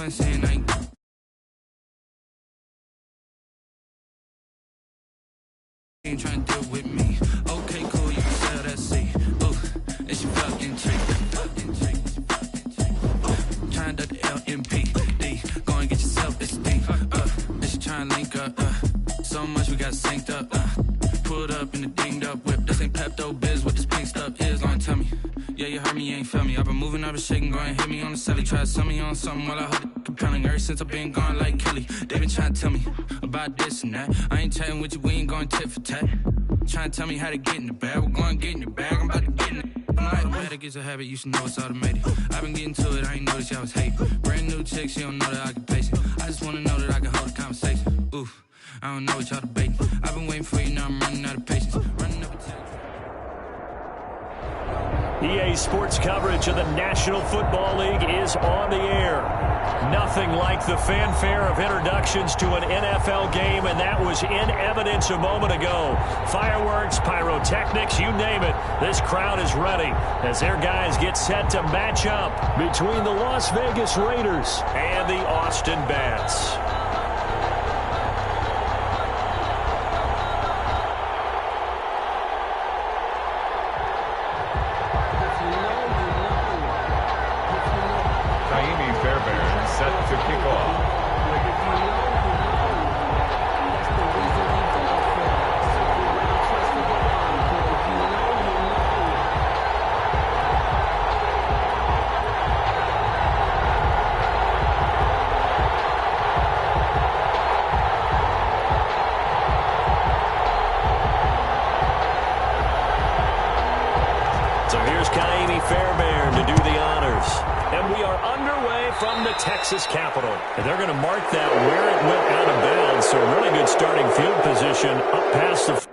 saying I ain't trying to deal with me. Okay, cool, you can sell that seat. Ooh, and she fucking cheap. Trying to the LMPD. Go and get yourself esteem. And she trying to link up. So much we got synced up. Pulled up in the dinged up whip. This ain't Pepto Biz, what this pink stuff is. Long tell me. Yeah, you heard me, you ain't felt me. I've been moving, I've been shaking, go and hit me on the celly. Try to sell me on something while I hold it compelling. Ever since I've been gone like Kelly, they been trying to tell me about this and that. I ain't chatting with you, we ain't going tit for tat. Trying to tell me how to get in the bag. We're going to get in the bag, I'm about to get in it. I'm like, automatic is a habit, you should know it's automated. I've been getting to it, I ain't noticed y'all was hating. Brand new chick, she don't know that I can pace it. I just wanna know that I can hold a conversation. Oof, I don't know what y'all debating. I've been waiting for you, now I'm running out of patience. Running up a text. EA Sports coverage of the National Football League is on the air. Nothing like the fanfare of introductions to an NFL game, and that was in evidence a moment ago. Fireworks, pyrotechnics, you name it. This crowd is ready as their guys get set to match up between the Las Vegas Raiders and the Austin Bats. Set to kick off. So here's Kaimi Fairbairn to do the honors. And we are underway from the Texas Capitol. And they're going to mark that where it went out of bounds. So really good starting field position up past the...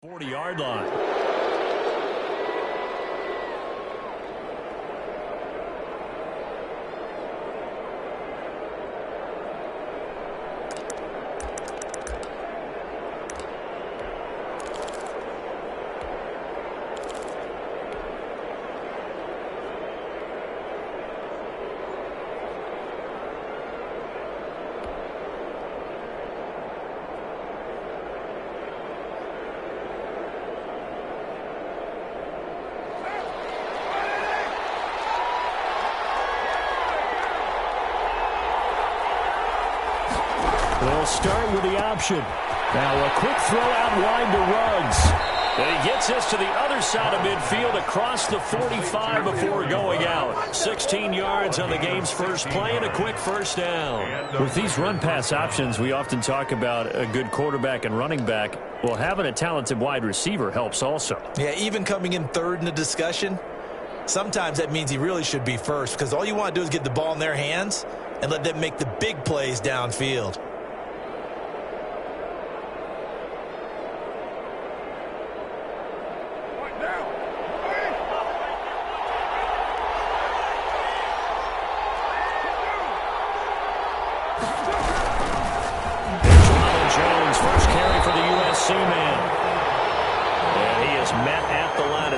...40-yard line. start with the option. Now a quick throw out wide to Ruggs. And he gets this to the other side of midfield across the 45 before going out. 16 yards on the game's first play and a quick first down. With these run-pass options, we often talk about a good quarterback and running back. Well, having a talented wide receiver helps also. Yeah, even coming in third in the discussion, sometimes that means he really should be first because all you want to do is get the ball in their hands and let them make the big plays downfield.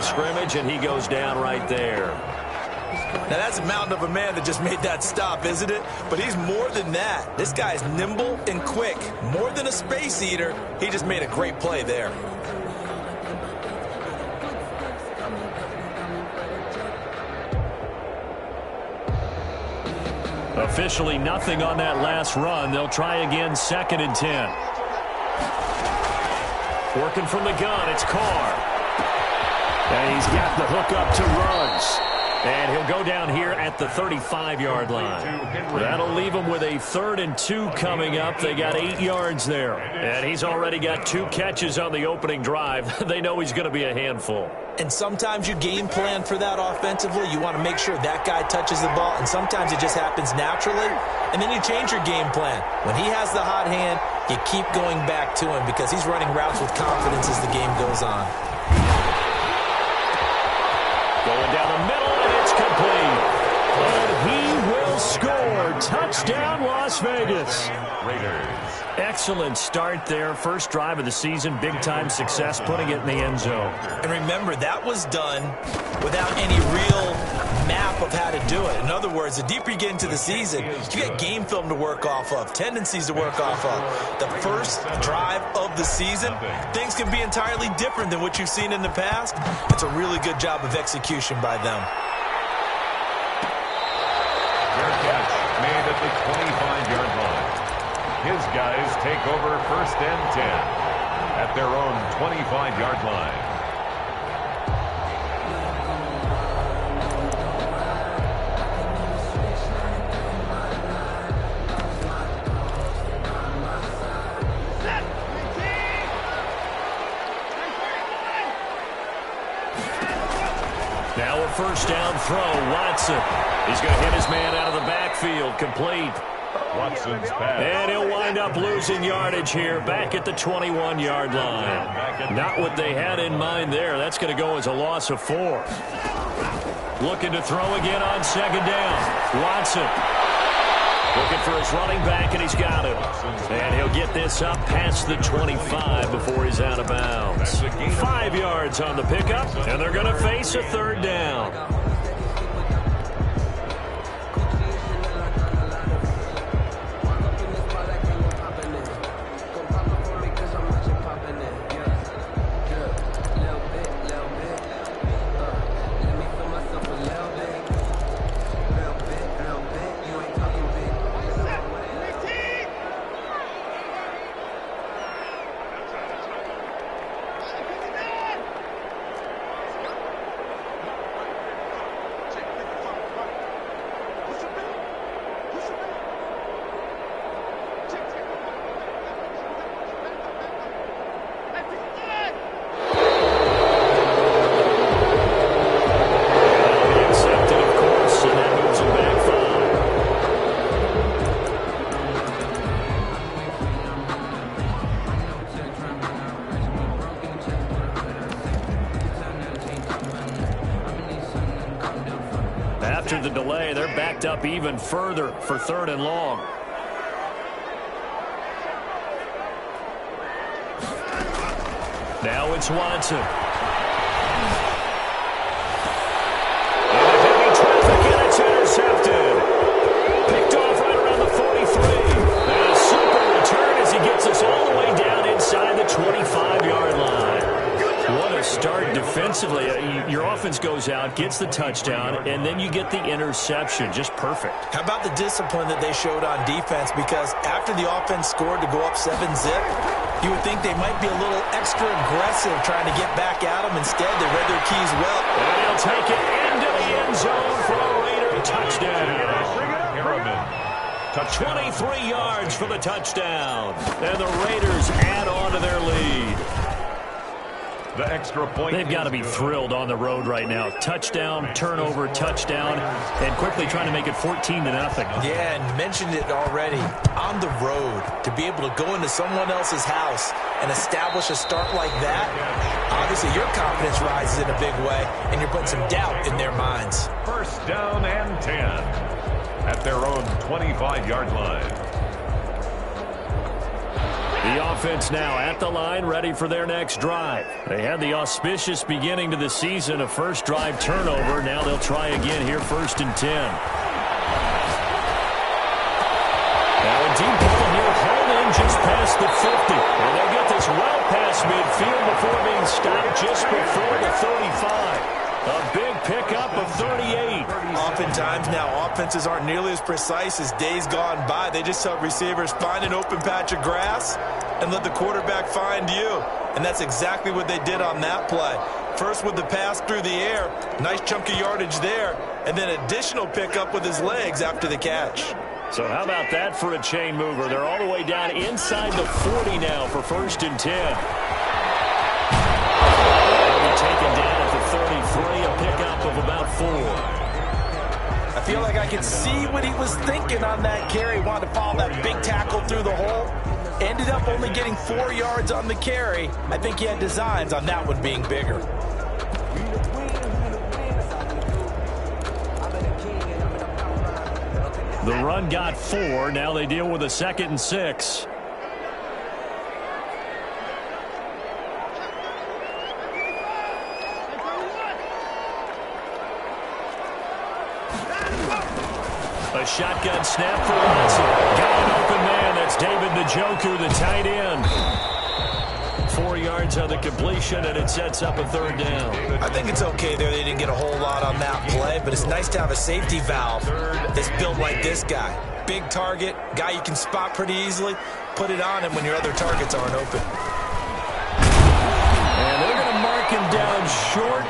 Scrimmage, and he goes down right there. Now that's a mountain of a man that just made that stop, isn't it? But he's more than that. This guy's nimble and quick. More than a space eater, he just made a great play there. Officially nothing on that last run. They'll try again, 2nd and 10. Working from the gun, it's Carr. And he's got the hook up to Ruggs. And he'll go down here at the 35-yard line. That'll leave him with a 3rd and 2 coming up. They got 8 yards there. And he's already got 2 catches on the opening drive. They know he's going to be a handful. And sometimes you game plan for that offensively. You want to make sure that guy touches the ball. And sometimes it just happens naturally. And then you change your game plan. When he has the hot hand, you keep going back to him because he's running routes with confidence as the game goes on. Going down the middle, and it's complete. And he will score. Touchdown, Las Vegas. Raiders. Excellent start there. First drive of the season. Big-time success, putting it in the end zone. And remember, that was done without any real map of how to do it. In other words, the deeper you get into the season, you get game film to work off of, tendencies to work off of. The first drive of the season, things can be entirely different than what you've seen in the past. It's a really good job of execution by them. Their catch made at the 25-yard line. His guys take over 1st and 10 at their own 25-yard line. Now a first down throw. Watson. He's going to hit his man out of the backfield. Complete. Watson's pass. And he'll wind up losing yardage here back at the 21-yard line. Not what they had in mind there. That's going to go as a loss of 4. Looking to throw again on 2nd down. Watson. Looking for his running back, and he's got him. And he'll get this up past the 25 before he's out of bounds. 5 yards on the pickup, and they're going to face a 3rd down. After the delay, they're backed up even further for 3rd and long. Now it's Watson. And a heavy traffic, and it's intercepted. Picked off right around the 43. And a super return as he gets us all the way down inside the 25-yard line. What a start defensively. Your offense goes out, gets the touchdown, and then you get the interception. Just perfect. How about the discipline that they showed on defense? Because after the offense scored to go up 7-zip, you would think they might be a little extra aggressive trying to get back at them. Instead, they read their keys well. And they'll take it into the end zone for a Raider touchdown. 23 yards for the touchdown. And the Raiders add on to their lead. The extra point. They've got to be thrilled on the road right now. Touchdown, turnover, touchdown, and quickly trying to make it 14-0. Yeah, and mentioned it already. On the road, to be able to go into someone else's house and establish a start like that, obviously your confidence rises in a big way, and you're putting some doubt in their minds. First down and 10 at their own 25-yard line. The offense now at the line, ready for their next drive. They had the auspicious beginning to the season, a first drive turnover. Now they'll try again here, 1st and 10. Now a deep ball here, hauled in just past the 50. And they get this well past midfield before being stopped just before the 35. A big pickup of 38. Oftentimes now, offenses aren't nearly as precise as days gone by. They just help receivers find an open patch of grass and let the quarterback find you. And that's exactly what they did on that play. First with the pass through the air, nice chunk of yardage there, and then additional pickup with his legs after the catch. So how about that for a chain mover? They're all the way down inside the 40 now for 1st and 10. They'll be taken down at the 33, a pickup of about 4. I feel like I can see what he was thinking on that carry. Wanted to follow that big tackle through the hole. Ended up only getting 4 yards on the carry. I think he had designs on that one being bigger. The run got 4. Now they deal with a 2nd and 6. A shotgun snap for Watson. Got an open man. That's David Njoku, the tight end. 4 yards on the completion, and it sets up a 3rd down. I think it's okay there. They didn't get a whole lot on that play, but it's nice to have a safety valve that's built like this guy. Big target, guy you can spot pretty easily. Put it on him when your other targets aren't open. And they're going to mark him down short,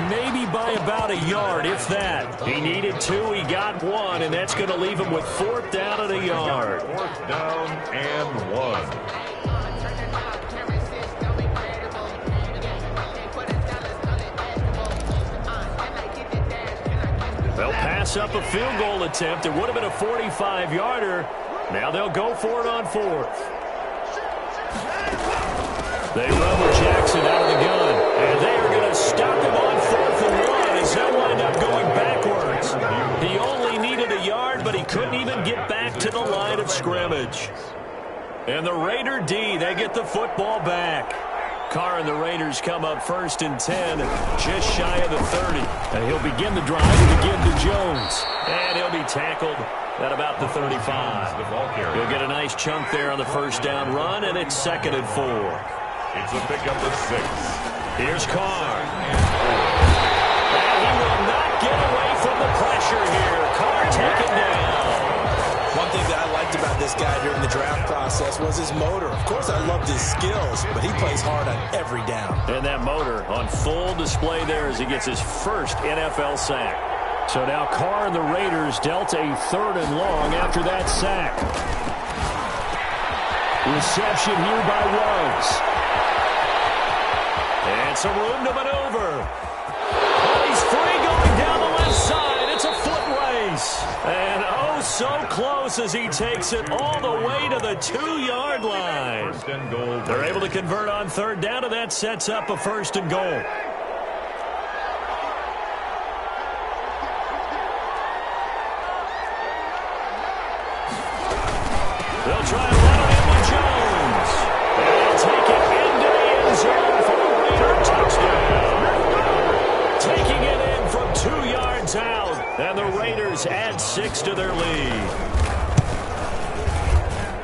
maybe by about a yard, if that. He needed 2, he got 1, and that's going to leave him with 4th down and a yard. 4th down and 1. They'll pass up a field goal attempt. It would have been a 45-yarder. Now they'll go for it on 4th. They run with Jackson out of the gun. And they are going to stop him on 4th and 1 as they'll wind up going backwards. He only needed a yard, but he couldn't even get back to the line of scrimmage. And the Raider D, they get the football back. Carr and the Raiders come up 1st and 10, just shy of the 30. And he'll begin the drive to give to Jones. And he'll be tackled at about the 35. He'll get a nice chunk there on the 1st down run, and it's 2nd and 4. It's a pickup of 6. Here's Carr. And he will not get away from the pressure here. Carr taken down. One thing that I liked about this guy during the draft process was his motor. Of course, I loved his skills, but he plays hard on every down. And that motor on full display there as he gets his first NFL sack. So now Carr and the Raiders dealt a 3rd and long after that sack. Reception here by Ruggs. And some room to maneuver. Oh, he's free going down the left side. It's a foot race. And oh, so close as he takes it all the way to the 2-yard line. They're able to convert on 3rd down, and that sets up a 1st and goal. They'll try to run it in with Jones. They'll take it into the end zone for a Raider touchdown. Taking it in from 2 yards out, and the Raiders add 6 to their lead.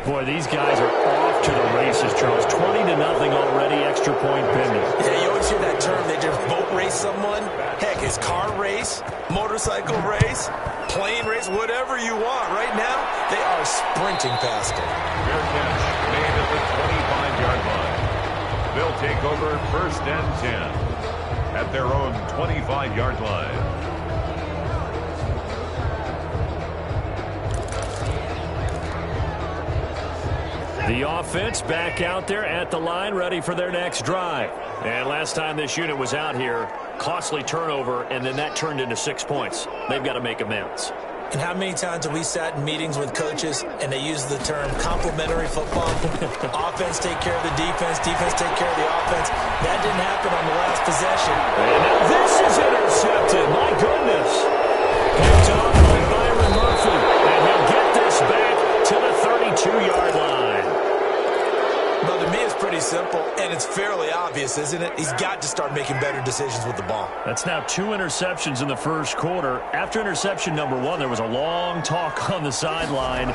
Boy, these guys are off to the races, Charles. 20-0 already, extra point pending. Yeah, you always hear that term. They someone, heck, his car race, motorcycle race, plane race, whatever you want. Right now, they are sprinting past him. Fair catch made at the 25-yard line. They'll take over 1st and 10 at their own 25-yard line. The offense back out there at the line, ready for their next drive. And last time this unit was out here, costly turnover, and then that turned into 6 points. They've got to make amends. And how many times have we sat in meetings with coaches and they use the term complementary football? Offense take care of the defense, defense take care of the offense. That didn't happen on the last possession. And now this is intercepted. My goodness. Picked up by Byron Murphy. And he'll get this back to the 32-yard line. Well, to me, it's pretty simple, and it's fairly obvious, isn't it? He's got to start making better decisions with the ball. That's now 2 interceptions in the first quarter. After interception number 1, there was a long talk on the sideline,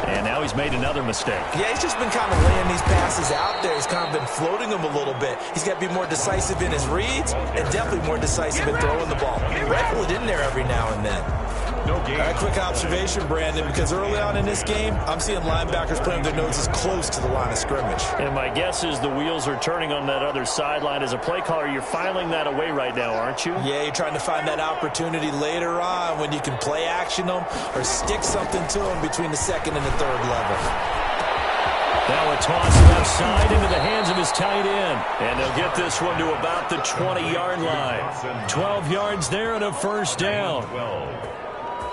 and now he's made another mistake. Yeah, he's just been kind of laying these passes out there. He's kind of been floating them a little bit. He's got to be more decisive in his reads and definitely more decisive in throwing the ball. Rifle it in there every now and then. No game. All right, quick observation, Brandon, because early on in this game, I'm seeing linebackers putting their noses close to the line of scrimmage. And my guess is the wheels are turning on that other sideline. As a play caller, you're filing that away right now, aren't you? Yeah, you're trying to find that opportunity later on when you can play action them or stick something to them between the second and the third level. Now a toss left side into the hands of his tight end. And they'll get this one to about the 20-yard line. 12 yards there and a first down. 12.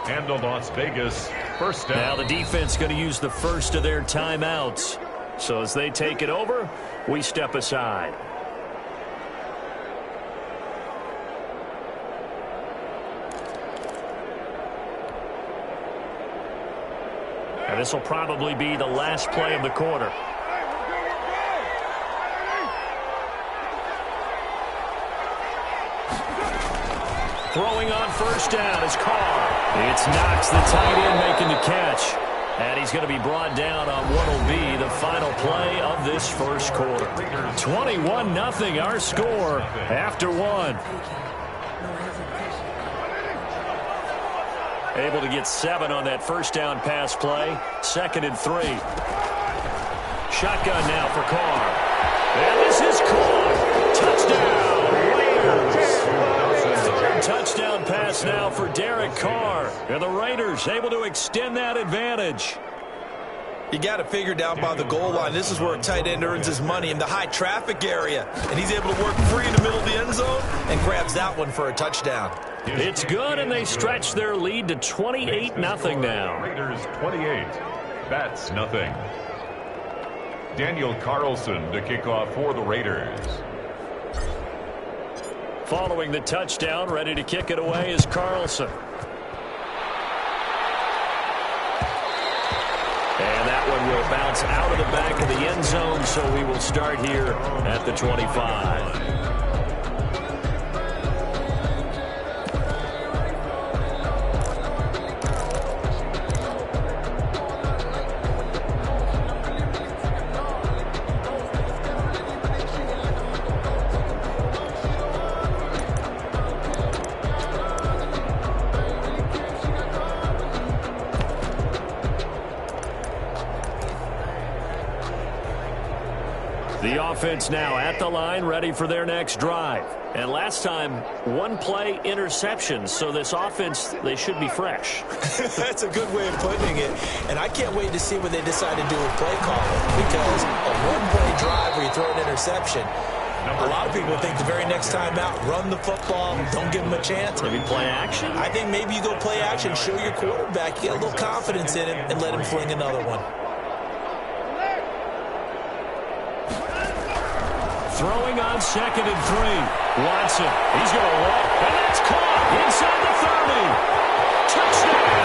And the Las Vegas first down. Now the defense going to use the first of their timeouts. So as they take it over, we step aside. And this will probably be the last play of the quarter. Throwing on first down is Carr. It's Knox, the tight end, making the catch. And he's going to be brought down on what will be the final play of this first quarter. 21-0 our score after 1. Able to get 7 on that first down pass play. 2nd and 3. Shotgun now for Carr. And this is caught. Touchdown, Raiders. Touchdown pass now for Derek Carr. And the Raiders able to extend that advantage. You got to figure down by the goal line. This is where a tight end earns his money in the high traffic area. And he's able to work free in the middle of the end zone and grabs that one for a touchdown. It's good, and they stretch their lead to 28-0 now. Raiders 28, Bats nothing. Daniel Carlson to kick off for the Raiders. Following the touchdown, ready to kick it away is Carlson. And that one will bounce out of the back of the end zone, so we will start here at the 25. The offense now at the line, ready for their next drive. And last time, 1-play interceptions. So this offense, they should be fresh. That's a good way of putting it. And I can't wait to see what they decide to do with play calling. Because a 1-play drive where you throw an interception, a lot of people think the very next time out, run the football, don't give them a chance. Maybe play action? I think maybe you go play action, show your quarterback, get a little confidence in him, and let him fling another one. Throwing on 2nd and 3. Watson, he's going to walk, and that's caught inside the 30. Touchdown!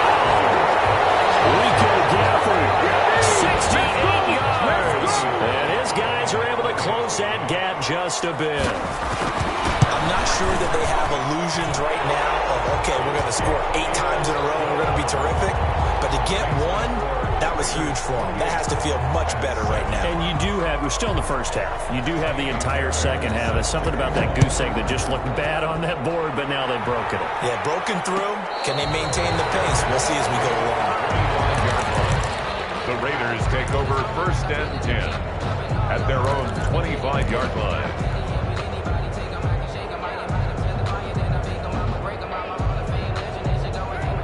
Rico Gafford, 68 yards. And his guys are able to close that gap just a bit. I'm not sure that they have illusions right now of, okay, we're going to score 8 times in a row and we're going to be terrific. But to get one That was huge for him. That has to feel much better right now. And you do have, we're still in the first half. You do have the entire second half. There's something about that goose egg that just looked bad on that board, but now they've broken it. Yeah, broken through. Can they maintain the pace? We'll see as we go along. The Raiders take over 1st and 10 at their own 25-yard line.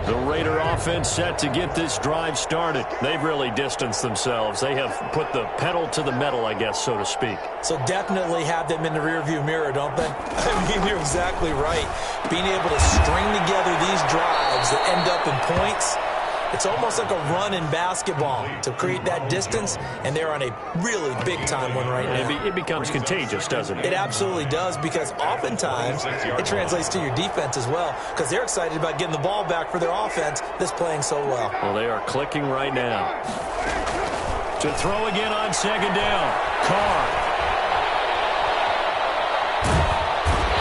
The Raider offense set to get this drive started. They've really distanced themselves. They have put the pedal to the metal, I guess, so to speak. So definitely have them in the rearview mirror, don't they? I mean, you're exactly right. Being able to string together these drives that end up in points, it's almost like a run in basketball to create that distance, and they're on a really big-time one right now. It becomes contagious, doesn't it? It absolutely does, because oftentimes it translates to your defense as well, because they're excited about getting the ball back for their offense that's playing so well. Well, they are clicking right now. To throw again on 2nd down. Carr.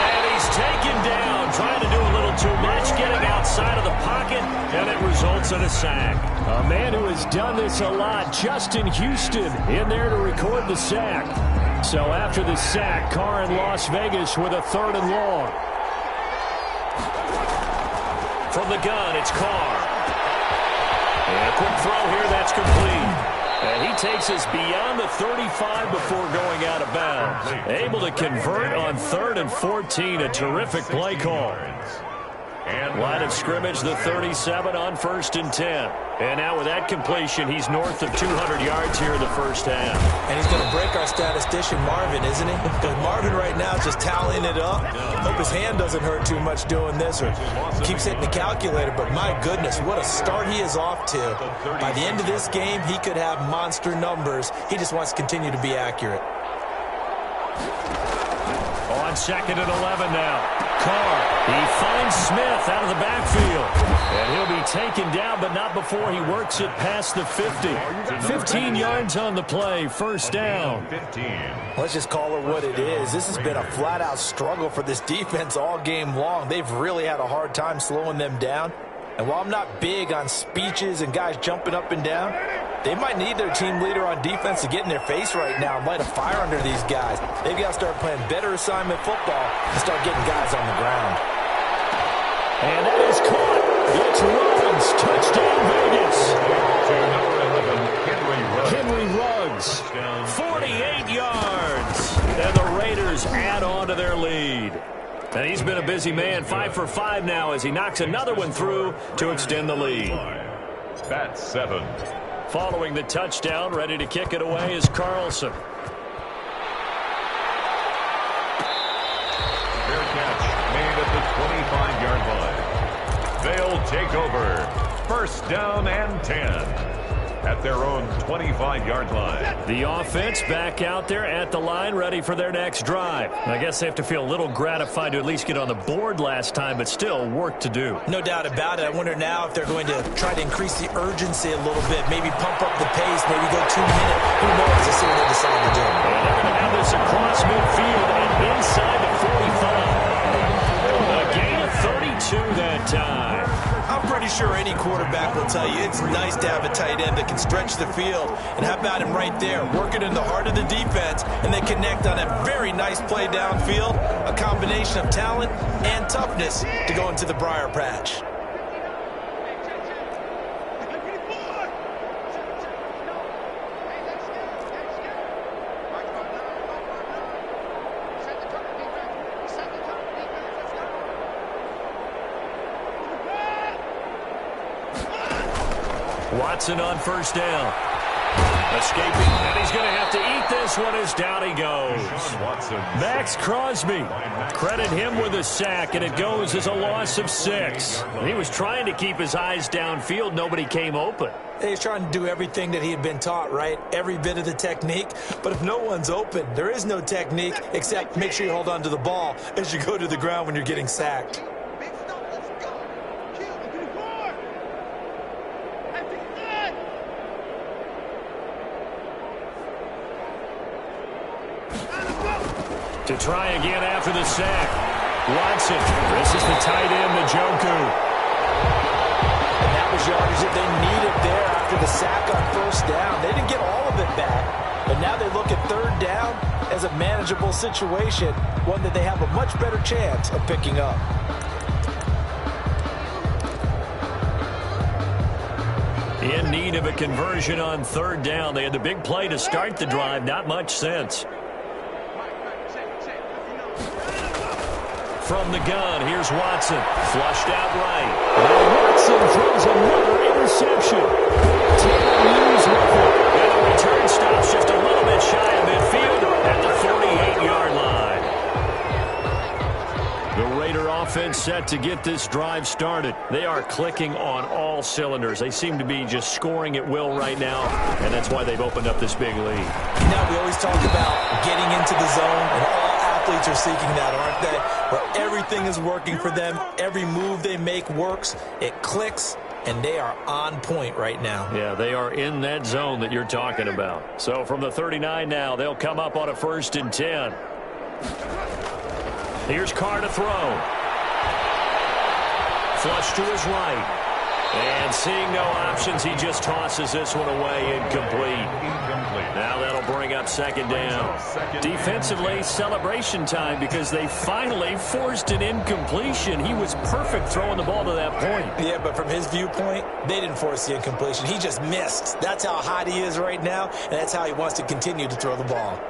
And he's taken down, trying to do a little too much, getting outside of the pocket, and it results in a sack. A man who has done this a lot, Justin Houston, in there to record the sack. So after the sack, Carr in Las Vegas with a 3rd and long. From the gun, it's Carr. And a quick throw here, that's complete. And he takes us beyond the 35 before going out of bounds. Able to convert on 3rd and 14, a terrific play call. Line of scrimmage, the 37 on 1st and 10. And now with that completion, he's north of 200 yards here in the first half. And he's going to break our statistician, Marvin, isn't he? Because Marvin right now is just tallying it up. Hope his hand doesn't hurt too much doing this or keeps hitting the calculator. But my goodness, what a start he is off to. By the end of this game, he could have monster numbers. He just wants to continue to be accurate. On 2nd and 11 now. Carr, he finds Smith out of the backfield. And he'll be taken down, but not before he works it past the 50. 15 yards on the play, 1st down. Let's just call it what it is. This has been a flat-out struggle for this defense all game long. They've really had a hard time slowing them down. And while I'm not big on speeches and guys jumping up and down, they might need their team leader on defense to get in their face right now and light a fire under these guys. They've got to start playing better assignment football and start getting guys on the ground. And that is caught. It's Ruggs. Touchdown, Vegas. Henry Ruggs. 48 yards. And the Raiders add on to their lead. And he's been a busy man, 5 for 5 now as he knocks another one through to extend the lead. That's 7. Following the touchdown, ready to kick it away is Carlson. Fair catch made at the 25-yard line. They'll take over 1st down and 10 at their own 25-yard line. The offense back out there at the line, ready for their next drive. I guess they have to feel a little gratified to at least get on the board last time, but still work to do. No doubt about it. I wonder now if they're going to try to increase the urgency a little bit, maybe pump up the pace, maybe go 2-minute. Who knows? Let's see what they decide to do. And they're going to have this across midfield and inside the 45. A gain of 32 that time. I'm pretty sure any quarterback will tell you it's nice to have a tight end that can stretch the field. And how about him right there, working in the heart of the defense, and they connect on a very nice play downfield, a combination of talent and toughness to go into the briar patch. Watson on 1st down. Escaping, and he's going to have to eat this one as down he goes. Max Crosby, credit him with a sack, and it goes as a loss of 6. He was trying to keep his eyes downfield. Nobody came open. He's trying to do everything that he had been taught, right? Every bit of the technique. But if no one's open, there is no technique except make sure you hold on to the ball as you go to the ground when you're getting sacked. To try again after the sack. Watson. This is the tight end, Njoku. And that was garbage yardage that they needed there after the sack on first down. They didn't get all of it back, but now they look at third down as a manageable situation, one that they have a much better chance of picking up. In need of a conversion on third down. They had the big play to start the drive. Not much sense. From the gun, here's Watson. Flushed out right. Now Watson throws another interception. Hughes with it. And the return stops just a little bit shy of midfield at the 48-yard line. The Raider offense set to get this drive started. They are clicking on all cylinders. They seem to be just scoring at will right now, and that's why they've opened up this big lead. Now we always talk about getting into the zone, and all athletes are seeking that, aren't they? Where everything is working for them, every move they make works, it clicks, and they are on point right now. Yeah, they are in that zone that you're talking about. So from the 39 now, they'll come up on a 1st and 10. Here's Carr to throw. Flush to his right. And seeing no options, he just tosses this one away, incomplete. Now that'll bring up 2nd down. Defensively, celebration time because they finally forced an incompletion. He was perfect throwing the ball to that point. Yeah, but from his viewpoint, they didn't force the incompletion. He just missed. That's how hot he is right now, and that's how he wants to continue to throw the ball.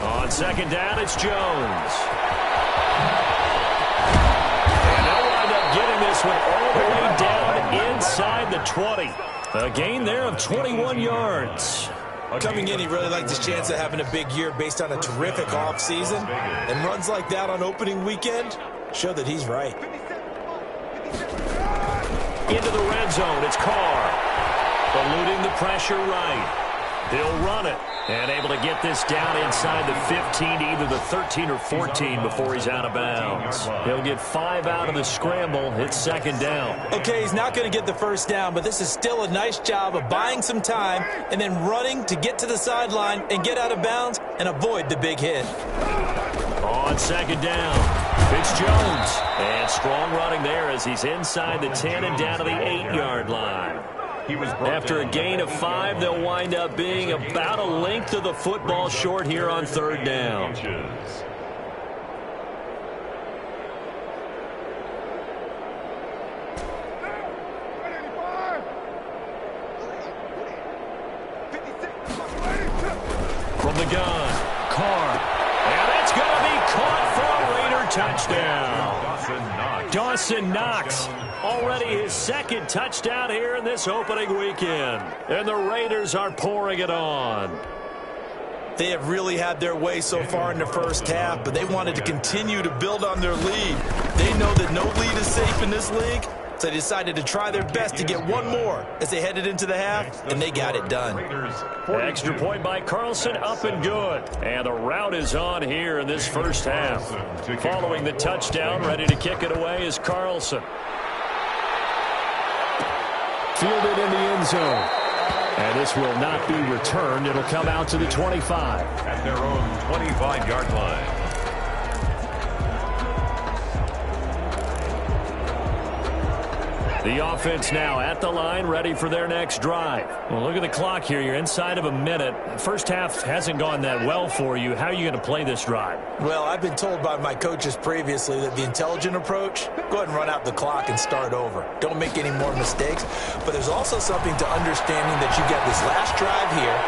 On 2nd down, it's Jones. Getting this one all the way down inside the 20. A gain there of 21 yards. Coming in, he really liked his chance of having a big year based on a terrific offseason. And runs like that on opening weekend show that he's right. Into the red zone, it's Carr. Eluding the pressure right. He'll run it. And able to get this down inside the 15 to either the 13 or 14 before he's out of bounds. He'll get 5 out of the scramble. It's 2nd down. Okay, he's not going to get the first down, but this is still a nice job of buying some time and then running to get to the sideline and get out of bounds and avoid the big hit. On 2nd down, it's Jones. And strong running there as he's inside the 10 and down to the 8-yard line. After a gain of 5, they'll wind up being about a length of the football short here on 3rd down. From the gun, Carr. And it's going to be caught for a Raider touchdown. Dawson Knox. Already his 2nd touchdown here in this opening weekend. And the Raiders are pouring it on. They have really had their way so far in the first half, but they wanted to continue to build on their lead. They know that no lead is safe in this league, so they decided to try their best to get one more as they headed into the half, and they got it done. Extra point by Carlson, up and good. And the route is on here in this first half. Following the touchdown, ready to kick it away is Carlson. Fielded in the end zone. And this will not be returned. It'll come out to the 25. At their own 25-yard line. The offense now at the line, ready for their next drive. Well, look at the clock here. You're inside of a minute. First half hasn't gone that well for you. How are you going to play this drive? Well, I've been told by my coaches previously that the intelligent approach, go ahead and run out the clock and start over. Don't make any more mistakes. But there's also something to understanding that you get this last drive here.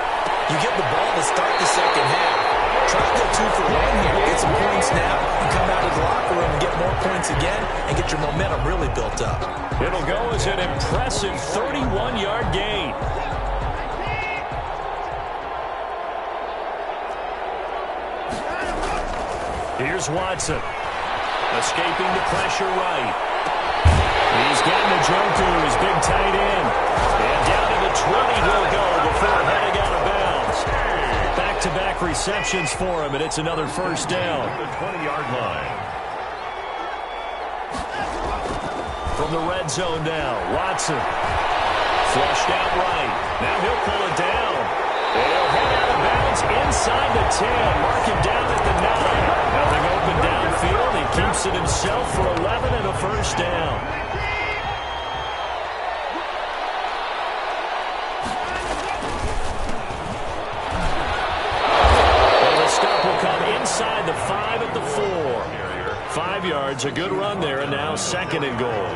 You get the ball to start the second half. Try to go 2 for 1 here. Get some points now and come out of the locker room and get more points again and get your momentum really built up. It'll go as an impressive 31-yard gain. Here's Watson. Escaping the pressure right. He's gotten the jump to his big tight end. And down to the 20 he'll go before heading out of bounds. Back-to-back receptions for him, and it's another first down. The 20-yard line. From the red zone now, Watson. Flushed out right. Now he'll pull it down. And he'll head out of bounds inside the 10. Mark him down at the 9. Nothing open downfield. He keeps it himself for 11 and a first down. 5 at the 4. 5 yards, a good run there, and now 2nd and goal.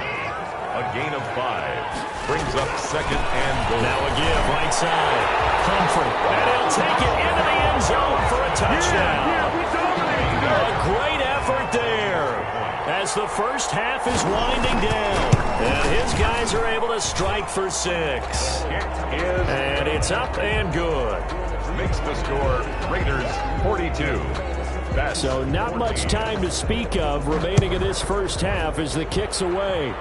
A gain of 5 brings up 2nd and goal. Now again, right side. Humphrey, and he'll take it into the end zone for a touchdown. A great effort there as the first half is winding down. And his guys are able to strike for 6. And it's up and good. Makes the score Raiders 42. So not much time to speak of remaining in this first half as the kick's away. Made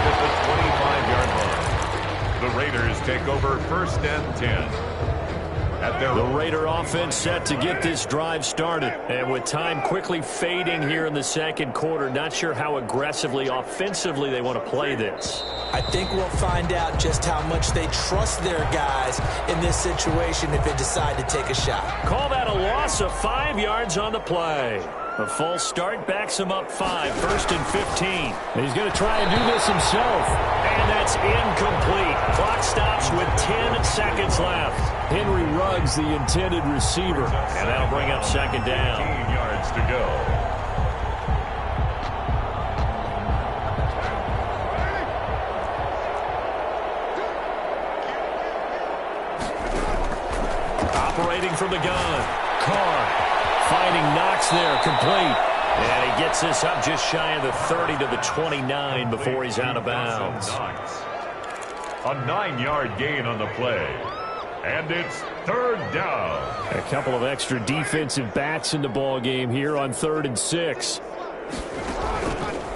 at the 25-yard line. The Raiders take over 1st and 10. The Raider offense set to get this drive started. And with time quickly fading here in the 2nd quarter, not sure how aggressively, offensively they want to play this. I think we'll find out just how much they trust their guys in this situation if they decide to take a shot. Call that a loss of 5 yards on the play. A false start backs him up 5, 1st and 15. He's going to try and do this himself. And that's incomplete. Clock stops with 10 seconds left. Henry Ruggs, the intended receiver. And that'll bring up 2nd down. 15 yards to go. Operating from the gun. Carr. Finding Knox there, complete. And he gets this up just shy of the 30 to the 29 before he's out of bounds. A 9-yard gain on the play. And it's 3rd down. A couple of extra defensive backs in the ball game here on 3rd and 6.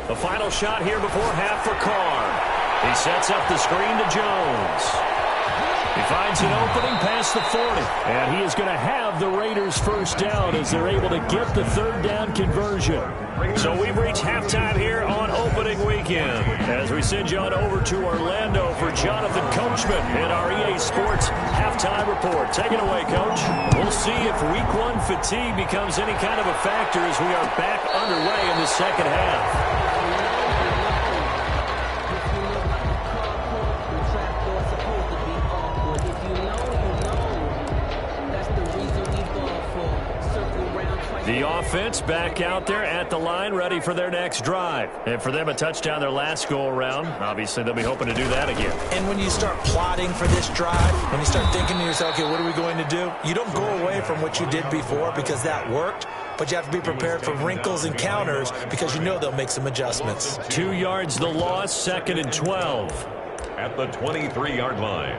The final shot here before half for Carr. He sets up the screen to Jones. He finds an opening past the 40. And he is going to have the Raiders first down as they're able to get the 3rd down conversion. So we've reached halftime here on opening weekend. As we send you on over to Orlando for Jonathan Coachman in our EA Sports halftime report. Take it away, Coach. We'll see if week 1 fatigue becomes any kind of a factor as we are back underway in the 2nd half. The offense back out there at the line, ready for their next drive. And for them, a touchdown their last go-around. Obviously, they'll be hoping to do that again. And when you start plotting for this drive, when you start thinking to yourself, okay, what are we going to do? You don't go away from what you did before because that worked, but you have to be prepared for wrinkles and counters because you know they'll make some adjustments. 2 yards the loss, 2nd and 12. At the 23-yard line.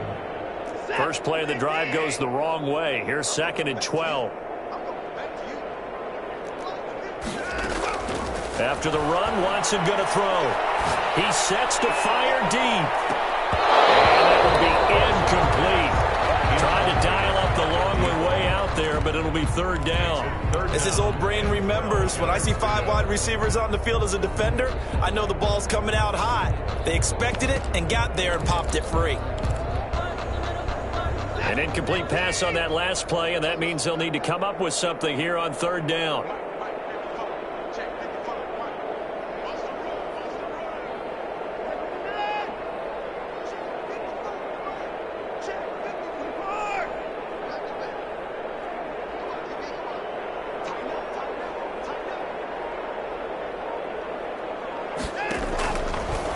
First play of the drive goes the wrong way. Here's 2nd and 12. After the run, Watson going to throw. He sets to fire deep. And that will be incomplete. Trying to dial up the long way out there, but it'll be 3rd down. As his old brain remembers, when I see 5 wide receivers on the field as a defender, I know the ball's coming out hot. They expected it and got there and popped it free. An incomplete pass on that last play, and that means they'll need to come up with something here on 3rd down.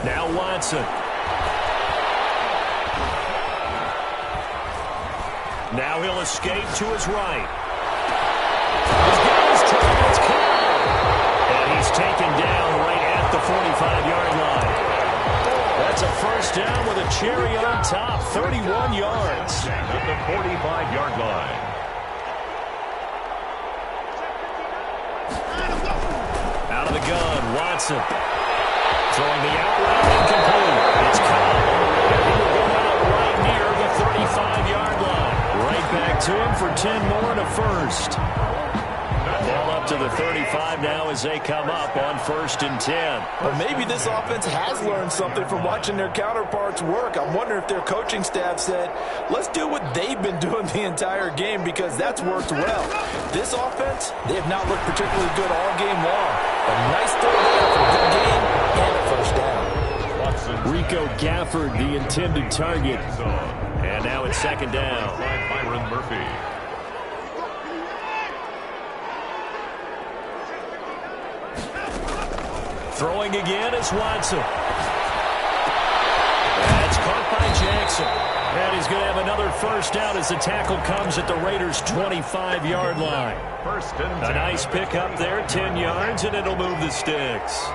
Now Watson. Now he'll escape to his right. His guy's target's caught. And he's taken down right at the 45-yard line. That's a first down with a cherry on top, 31 yards. At the 45-yard line. Out of the gun, Watson. Throwing the out route incomplete. It's Cobb. And he will go out right near the 35-yard line. Right back to him for 10 more and a first. Ball up to the 35 now as they come up on 1st and 10. But maybe this offense has learned something from watching their counterparts work. I'm wondering if their coaching staff said, let's do what they've been doing the entire game because that's worked well. This offense, they have not looked particularly good all game long. A nice throw there for a good game and a first down. Rico Gafford, the intended target. And now it's 2nd down. Byron Murphy. Throwing again is Watson. That's caught by Jackson. And he's going to have another first down as the tackle comes at the Raiders' 25-yard line. First and 10. A nice pickup there, 10 yards, and it'll move the sticks.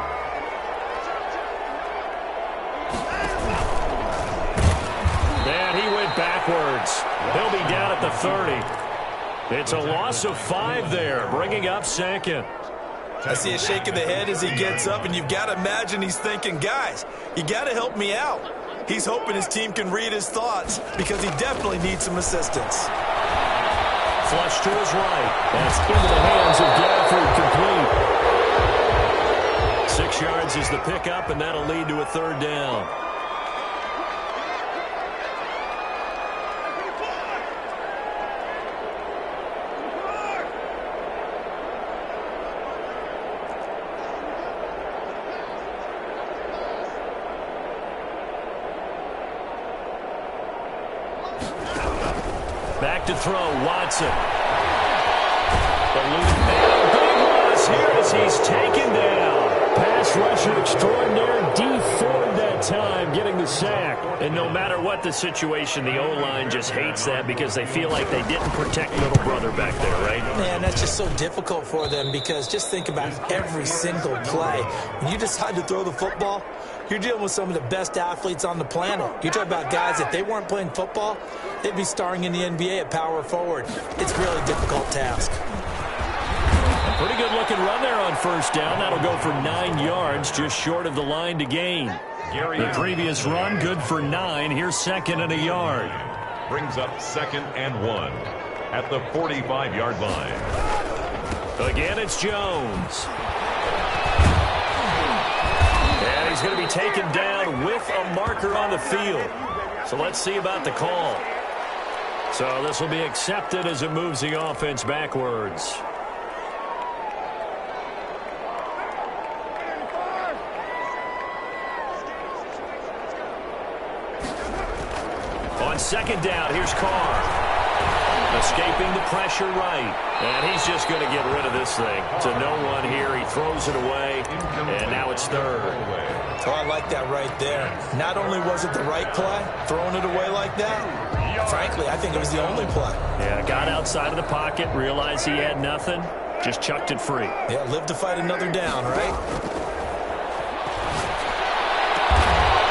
And he went backwards. He'll be down at the 30. It's a loss of 5 there, bringing up second. I see a shake of the head as he gets up, and you've got to imagine he's thinking, guys, you got to help me out. He's hoping his team can read his thoughts because he definitely needs some assistance. Flush to his right. That's into the hands of Gafford, complete. 6 yards is the pickup, and that'll lead to a third down. Back to throw, Watson. The lead man, big loss here as he's taken down. Pass rusher extraordinaire, D Ford that time, getting the sack. And no matter what the situation, the O-line just hates that because they feel like they didn't protect little brother back there, right? Man, that's just so difficult for them because just think about every single play. When you decide to throw the football, you're dealing with some of the best athletes on the planet. You talk about guys, if they weren't playing football, they'd be starring in the NBA at power forward. It's a really difficult task. A pretty good looking run there on first down. That'll go for 9 yards, just short of the line to gain. The previous run, good for 9. Here's second and a yard. Brings up 2nd and 1 at the 45-yard line. Again, it's Jones. And he's going to be taken down with a marker on the field. So let's see about the call. So this will be accepted as it moves the offense backwards. On second down, here's Carr. Escaping the pressure right. And he's just going to get rid of this thing. To no one here. He throws it away. And now it's third. Oh, I like that right there. Not only was it the right play, throwing it away like that, frankly, I think it was the only play. Yeah, got outside of the pocket, realized he had nothing, just chucked it free. Yeah, live to fight another down, right?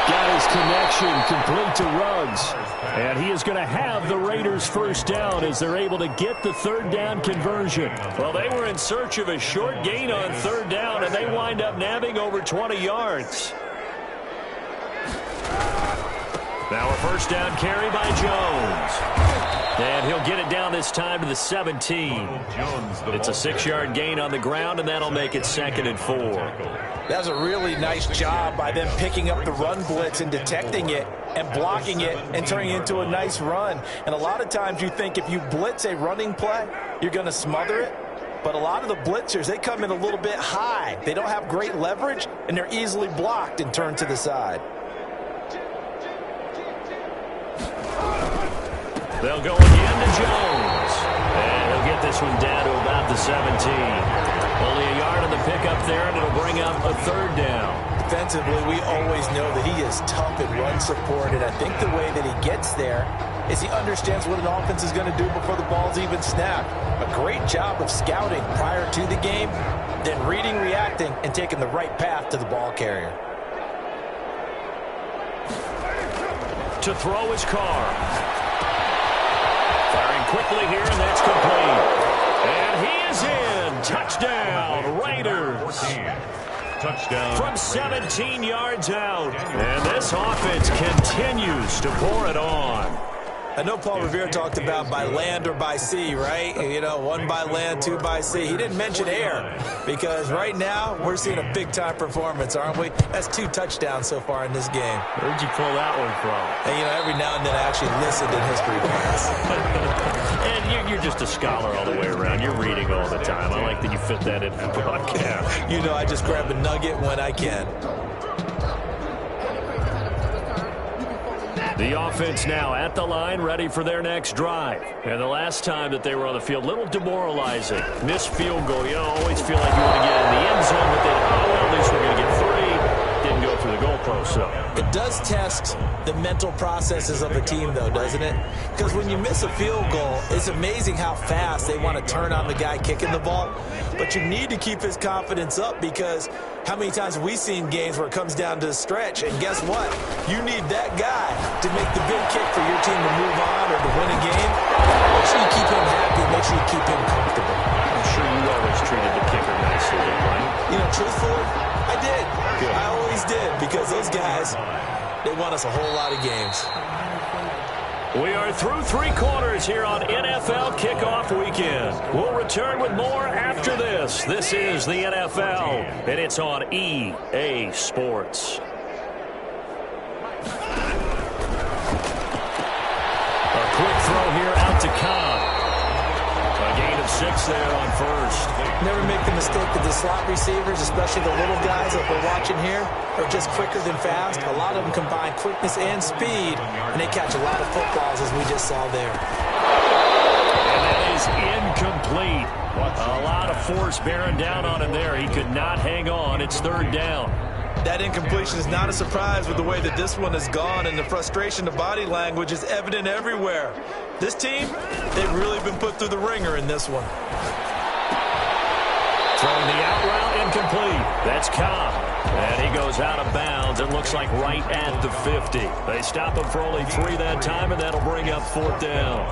Got his connection complete to Ruggs. And he is going to have the Raiders first down as they're able to get the third down conversion. Well, they were in search of a short gain on third down, and they wind up nabbing over 20 yards. Now a first down carry by Jones. And he'll get it down this time to the 17. It's a 6-yard gain on the ground, and that'll make it 2nd and 4. That was a really nice job by them picking up the run blitz and detecting it and blocking it and turning it into a nice run. And a lot of times you think if you blitz a running play, you're going to smother it. But a lot of the blitzers, they come in a little bit high. They don't have great leverage, and they're easily blocked and turned to the side. They'll go again to Jones. And he'll get this one down to about the 17. Only a yard on the pickup there, and it'll bring up a third down. Defensively, we always know that he is tough in run support, and I think the way that he gets there is he understands what an offense is going to do before the ball's even snapped. A great job of scouting prior to the game, then reading, reacting, and taking the right path to the ball carrier. To throw his Carr. Firing quickly here, and that's complete. And he is in. Touchdown, Raiders. Touchdown. From 17 yards out. And this offense continues to pour it on. I know Paul Revere talked about by land or by sea, right? You know, 1 by land, 2 by sea. He didn't mention air because right now we're seeing a big-time performance, aren't we? That's 2 touchdowns so far in this game. Where'd you pull that one from? And, you know, every now and then I actually listened in history class. And you're just a scholar all the way around. You're reading all the time. I like that you fit that into the broadcast. You know, I just grab a nugget when I can. The offense now at the line, ready for their next drive. And the last time that they were on the field, a little demoralizing. Missed field goal. You know, always feel like you want to get in the end zone, but then, oh, well, at least we're going to get 3. close-up. It does test the mental processes of a team, though, doesn't it? Because when you miss a field goal, it's amazing how fast they want to turn on the guy kicking the ball. But you need to keep his confidence up, because how many times have we seen games where it comes down to the stretch, and guess what? You need that guy to make the big kick for your team to move on or to win a game. Make sure you keep him happy. Make sure you keep him comfortable. I'm sure you always treated the kicker nicely, right? You know, truthfully, I did. Good. I always did, because those guys, they won us a whole lot of games. We are through 3 quarters here on NFL Kickoff Weekend. We'll return with more after this. This is the NFL, and it's on EA Sports. A quick throw here out to Cobb. A gain of 6 there on first. Never make the mistake that the slot receivers, especially the little guys that we're watching here, are just quicker than fast. A lot of them combine quickness and speed, and they catch a lot of footballs, as we just saw there. And that is incomplete. A lot of force bearing down on him there. He could not hang on. It's 3rd down. That incompletion is not a surprise with the way that this one has gone, and the frustration, the body language is evident everywhere. This team, they've really been put through the ringer in this one. Throwing the out route, incomplete. That's Cobb. And he goes out of bounds. It looks like right at the 50. They stop him for only 3 that time, and that'll bring up 4th down.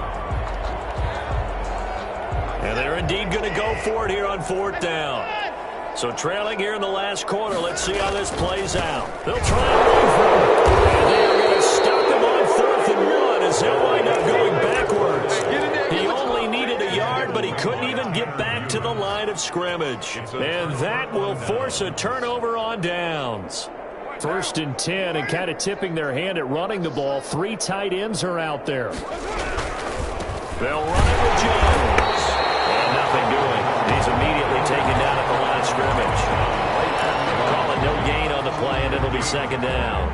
And they're indeed going to go for it here on 4th down. So trailing here in the last quarter. Let's see how this plays out. They'll try and run for it. And they are going to stop him on 4th and 1 as he'll wind up going backwards. He only needed a yard, but he couldn't even get back to the line of scrimmage. And that will force a turnover on downs. 1st and 10, and kind of tipping their hand at running the ball. 3 tight ends are out there. They'll run it with Jones. And nothing doing. He's immediately taken down at the line of scrimmage. Calling no gain on the play, and it'll be 2nd down.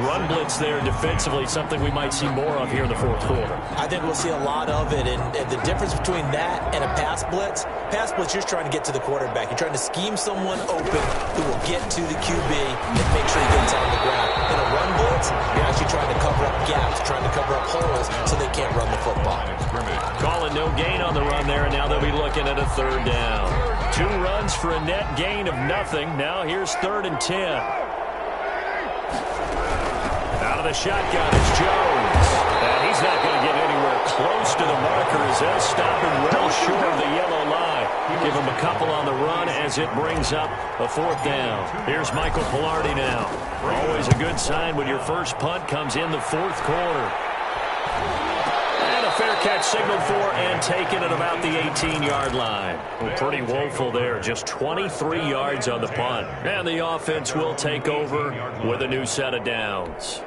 Run blitz there defensively, something we might see more of here in the 4th quarter. I think we'll see a lot of it, and the difference between that and a pass blitz, you're trying to get to the quarterback. You're trying to scheme someone open who will get to the QB and make sure he gets on the ground. In a run blitz, you're actually trying to cover up gaps, trying to cover up holes so they can't run the football. Calling no gain on the run there, and now they'll be looking at a 3rd down. 2 runs for a net gain of nothing. Now here's 3rd and 10. Out of the shotgun is Jones. And he's not going to get anywhere close to the marker as they'll stop him well short of the yellow line. Give him a couple on the run as it brings up a 4th down. Here's Michael Pilardi now. Always a good sign when your first punt comes in the 4th quarter. And a fair catch signaled for and taken at about the 18-yard line. Well, pretty woeful there. Just 23 yards on the punt. And the offense will take over with a new set of downs.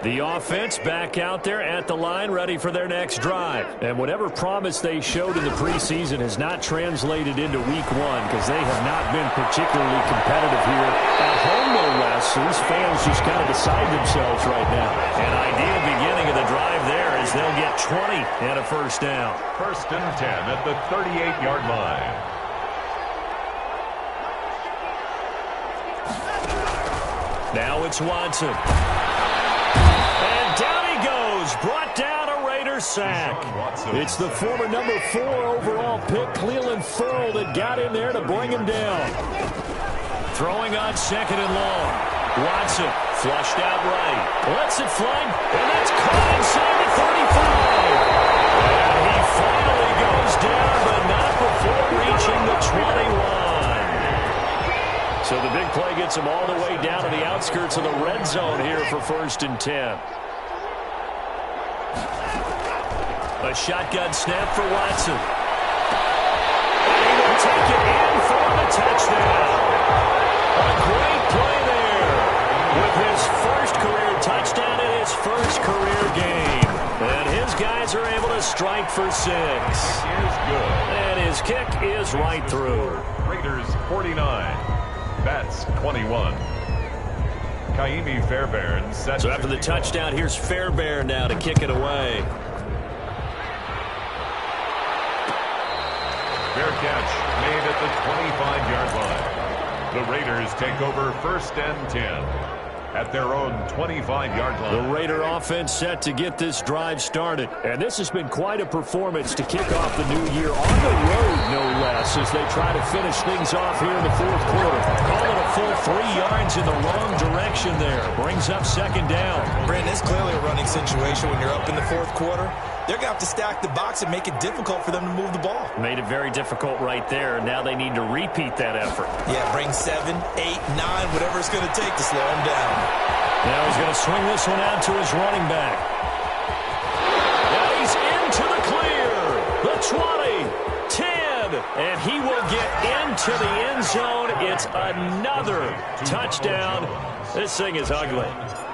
The offense back out there at the line, ready for their next drive. And whatever promise they showed in the preseason has not translated into week 1, because they have not been particularly competitive here at home, no less. So these fans just kind of beside themselves right now. An ideal beginning of the drive there as they'll get 20 and a 1st down. 1st and 10 at the 38-yard line. Now it's Watson. Brought down a Raiders sack. It's the former number 4 overall pick, Cleveland Ferrell, that got in there to bring him down. Throwing on 2nd and long. Watson flushed out right. Lets it fly, and that's caught inside the 35. And he finally goes down, but not before reaching the 21. So the big play gets him all the way down to the outskirts of the red zone here for 1st and 10. A shotgun snap for Watson. And he will take it in for the touchdown. A great play there with his first career touchdown in his first career game. And his guys are able to strike for 6. Is good. And his kick is right through. Raiders 49. Bats 21. Kaimi Fairbairn set. So after the touchdown, here's Fairbairn now to kick it away. Fair catch made at the 25-yard line. The Raiders take over 1st and 10 at their own 25-yard line. The Raider offense set to get this drive started. And this has been quite a performance to kick off the new year on the road, no less, as they try to finish things off here in the fourth quarter. Call it a full 3 yards in the wrong direction there. Brings up 2nd down. Brandon, it's clearly a running situation when you're up in the fourth quarter. They're going to have to stack the box and make it difficult for them to move the ball. Made it very difficult right there. Now they need to repeat that effort. Yeah, bring 7, 8, 9, whatever it's going to take to slow them down. Now he's going to swing this one out to his running back. Now he's into the clear. The 20, 10, and he will get into the end zone. It's another touchdown. This thing is ugly.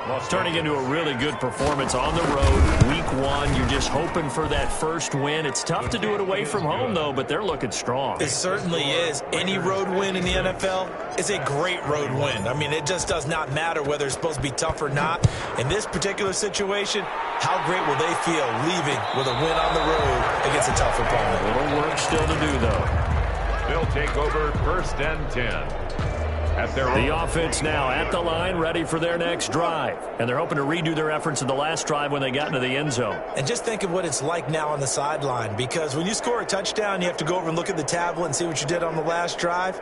It's turning into a really good performance on the road. Week 1, you're just hoping for that first win. It's tough to do it away from home, though, but they're looking strong. It certainly is. Any road win in the NFL is a great road win. I mean, it just does not matter whether it's supposed to be tough or not. In this particular situation, how great will they feel leaving with a win on the road against a tough opponent? A little work still to do, though. They'll take over 1st and 10. The offense now at the line, ready for their next drive. And they're hoping to redo their efforts in the last drive when they got into the end zone. And just think of what it's like now on the sideline, because when you score a touchdown, you have to go over and look at the tablet and see what you did on the last drive.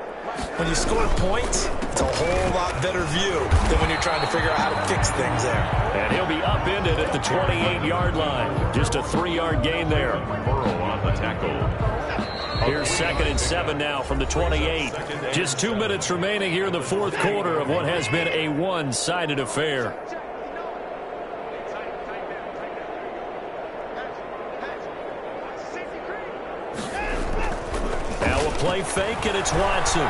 When you score points, it's a whole lot better view than when you're trying to figure out how to fix things there. And he'll be upended at the 28-yard line. Just a 3-yard gain there. Burrow on the tackle. Here's 2nd and 7 now from the 28. Just 2 minutes remaining here in the fourth quarter of what has been a one-sided affair. Now a play fake, and it's Watson.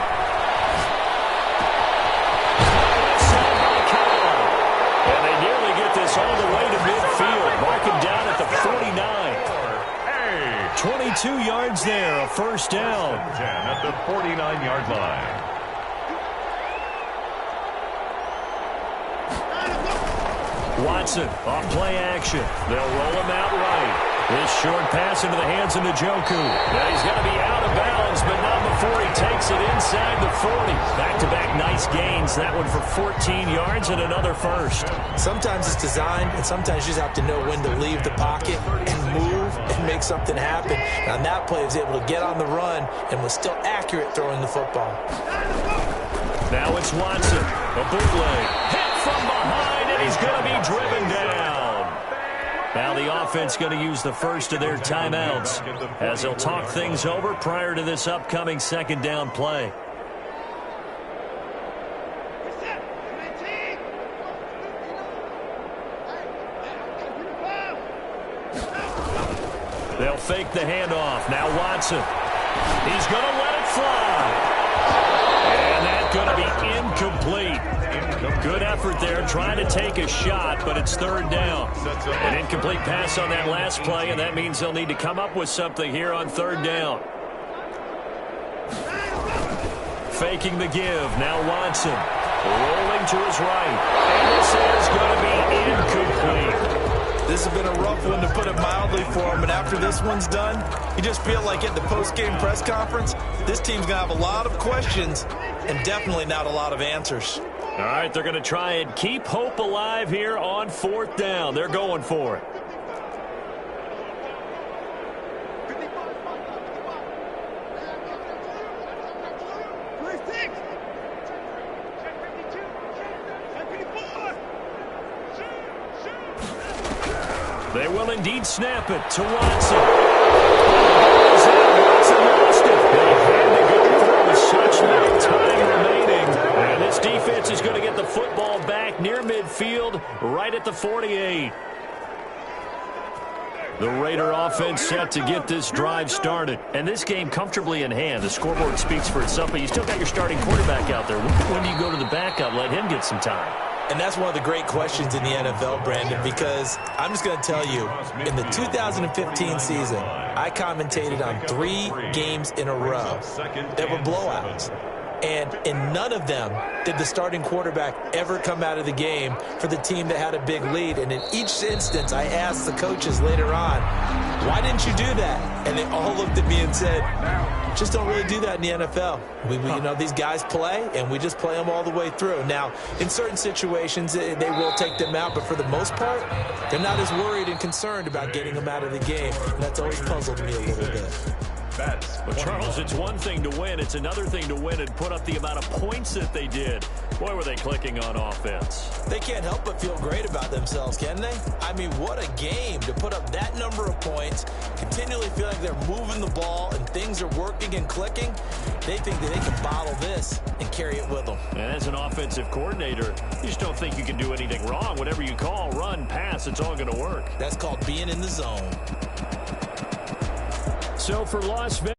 And they nearly get this all the way to midfield. Mark him down at the 49. 22 yards there, a first down. 10 at the 49-yard line. Watson off play action. They'll roll him out right. This short pass into the hands of Njoku. Now he's going to be out of bounds, but not before he takes it inside the 40. Back-to-back nice gains. That one for 14 yards and another first. Sometimes it's designed, and sometimes you just have to know when to leave the pocket and move and make something happen. And on that play, he was able to get on the run and was still accurate throwing the football. Now it's Watson. A bootleg. Hit from behind, and he's going to be driven down. Now the offense going to use the first of their timeouts as they'll talk things over prior to this upcoming 2nd down play. They'll fake the handoff. Now Watson. He's going to let it fly. And that's going to be incomplete. Good effort there, trying to take a shot, but it's 3rd down. An incomplete pass on that last play, and that means they'll need to come up with something here on 3rd down. Faking the give. Now Watson rolling to his right. And this is going to be incomplete. This has been a rough one, to put it mildly, for him. And after this one's done, you just feel like at the post-game press conference, this team's going to have a lot of questions and definitely not a lot of answers. All right, they're going to try and keep hope alive here on 4th down. They're going for it. They will indeed snap it to Watson. Watson lost it. They had to go through with such little time remaining. And this defense is going to get the football back near midfield, right at the 48. The Raider offense set to get this drive started. And this game comfortably in hand. The scoreboard speaks for itself, but you still got your starting quarterback out there. When do you go to the backup, let him get some time? And that's one of the great questions in the NFL, Brandon, because I'm just going to tell you, in the 2015 season, I commentated on 3 games in a row that were blowouts. And in none of them did the starting quarterback ever come out of the game for the team that had a big lead. And in each instance, I asked the coaches later on, why didn't you do that? And they all looked at me and said, just don't really do that in the NFL. You know, these guys play, and we just play them all the way through. Now, in certain situations, they will take them out, but for the most part, they're not as worried and concerned about getting them out of the game. And that's always puzzled me a little bit. But, Charles, it's one thing to win. It's another thing to win and put up the amount of points that they did. Boy, were they clicking on offense. They can't help but feel great about themselves, can they? I mean, what a game to put up that number of points, continually feel like they're moving the ball and things are working and clicking. They think that they can bottle this and carry it with them. And as an offensive coordinator, you just don't think you can do anything wrong. Whatever you call, run, pass, it's all going to work. That's called being in the zone. So for Las Vegas,